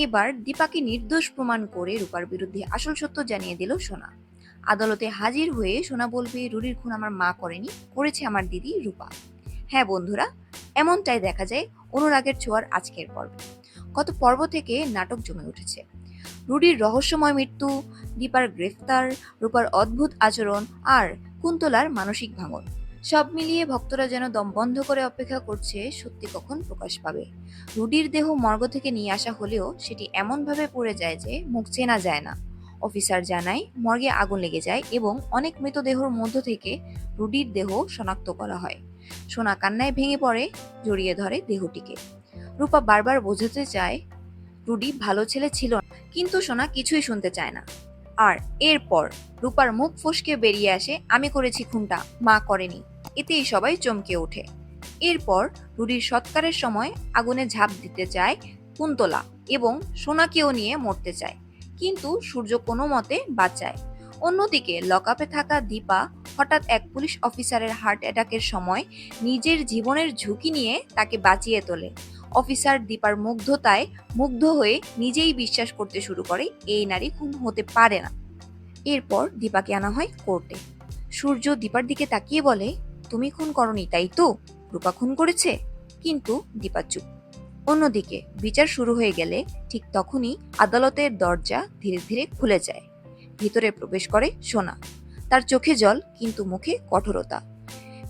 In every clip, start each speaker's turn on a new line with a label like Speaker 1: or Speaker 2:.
Speaker 1: এবার দীপাকে নির্দোষ প্রমাণ করে রূপার বিরুদ্ধে আসল সত্য জানিয়ে দিল সোনা। আদালতে হাজির হয়ে সোনা বলবে রুডির খুন আমার মা করেনি, করেছে আমার দিদি রূপা। হ্যাঁ বন্ধুরা, এমনটাই দেখা যায় অনুরাগের ছোঁয়ার আজকের পর্বে। গত পর্ব থেকে নাটক জমে উঠেছে। রুডির রহস্যময় মৃত্যু, দীপার গ্রেফতার, রূপার অদ্ভুত আচরণ আর কুন্তলার মানসিক ভাঙন, সব মিলিয়ে ভক্তরা যেন দম বন্ধ করে অপেক্ষা করছে সত্যি কখন প্রকাশ পাবে। রুডির দেহ মর্গ থেকে নিয়ে আসা হলেও সেটি এমনভাবে পুড়ে যায় যে মুখ চেনা যায় না। অফিসার জানায় মর্গে আগুন লেগে যায় এবং অনেক মৃতদেহর মধ্য থেকে রুডির দেহ শনাক্ত করা হয়। সোনা কান্নায় ভেঙে পড়ে, জড়িয়ে ধরে দেহটিকে। রূপা বারবার বোঝাতে চায় রুডি ভালো ছেলে ছিল না, কিন্তু সোনা কিছুই শুনতে চায় না। আর এরপর রূপার মুখ ফসকে বেরিয়ে আসে, আমি করেছি খুনটা, মা করেনি। এতেই সবাই চমকে ওঠে। এরপর রুডির সৎকারের সময় আগুনে ঝাঁপ দিতে চায় কুন্তলা এবং সোনাকেও নিয়ে মরতে চায়, কিন্তু সূর্য কোনো মতে বাঁচায়। অন্যদিকে লকআপে থাকা দীপা হঠাৎ এক পুলিশ অফিসারের হার্ট অ্যাটাকের সময় নিজের জীবনের ঝুঁকি নিয়ে তাকে বাঁচিয়ে তোলে। অফিসার দীপার মুগ্ধতায় মুগ্ধ হয়ে নিজেই বিশ্বাস করতে শুরু করে এই নারী খুন হতে পারে না। এরপর দীপাকে আনা হয় কোর্টে। সূর্য দীপার দিকে তাকিয়ে বলে, তুমি খুন করনি তাই তো? রূপা খুন করেছে। কিন্তু দীপা চুপ। অন্যদিকে বিচার শুরু হয়ে গেলে ঠিক তখনই আদালতের দরজা ধীরে ধীরে খুলে যায়। ভিতরে প্রবেশ করে সোনা। তার চোখে জল, কিন্তু মুখে কঠোরতা।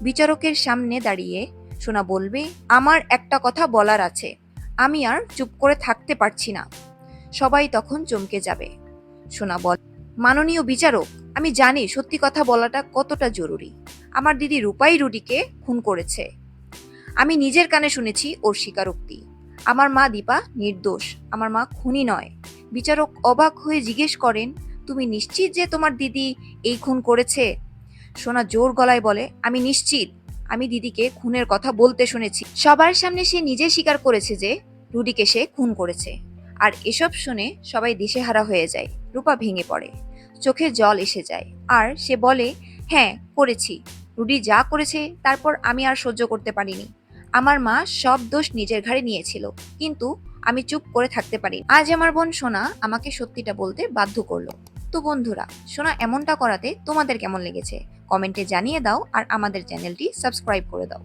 Speaker 1: বিচারকের সামনে দাঁড়িয়ে সোনা বলবে, আমার একটা কথা বলার আছে, আমি আর চুপ করে থাকতে পারছি না। সবাই তখন চমকে যাবে। সোনা বল, মাননীয় বিচারক, আমি জানি সত্যি কথা বলাটা কতটা জরুরি। আমার দিদি রূপাই রুডিকে খুন করেছে। আমি নিজের কানে শুনেছি ওর স্বীকারোক্তি। আমার মা দীপা নির্দোষ, আমার মা খুনি নয়। বিচারক অবাক হয়ে জিজ্ঞেস করেন, তুমি নিশ্চিত যে তোমার দিদি এই খুন করেছে? সোনা জোর গলায় বলে, আমি নিশ্চিত। আমি দিদিকে খুনের কথা বলতে শুনেছি। সবার সামনে সে নিজে স্বীকার করেছে যে রুডিকে সে খুন করেছে। আর এসব শুনে সবাই দিশেহারা হয়ে যায়। রূপা ভেঙে পড়ে, চোখে জল এসে যায়। আর সে বলে, হ্যাঁ করেছি। রুডি যা করেছে তারপর আমি আর সহ্য করতে পারিনি। আমার মা সব দোষ নিজের ঘাড়ে নিয়েছিল, কিন্তু আমি চুপ করে থাকতে পারি। আজ আমার বোন সোনা আমাকে সত্যিটা বলতে বাধ্য করলো। তো বন্ধুরা, সোনা এমনটা করাতে তোমাদের কেমন লেগেছে কমেন্টে জানিয়ে দাও, আর আমাদের চ্যানেলটি সাবস্ক্রাইব করে দাও।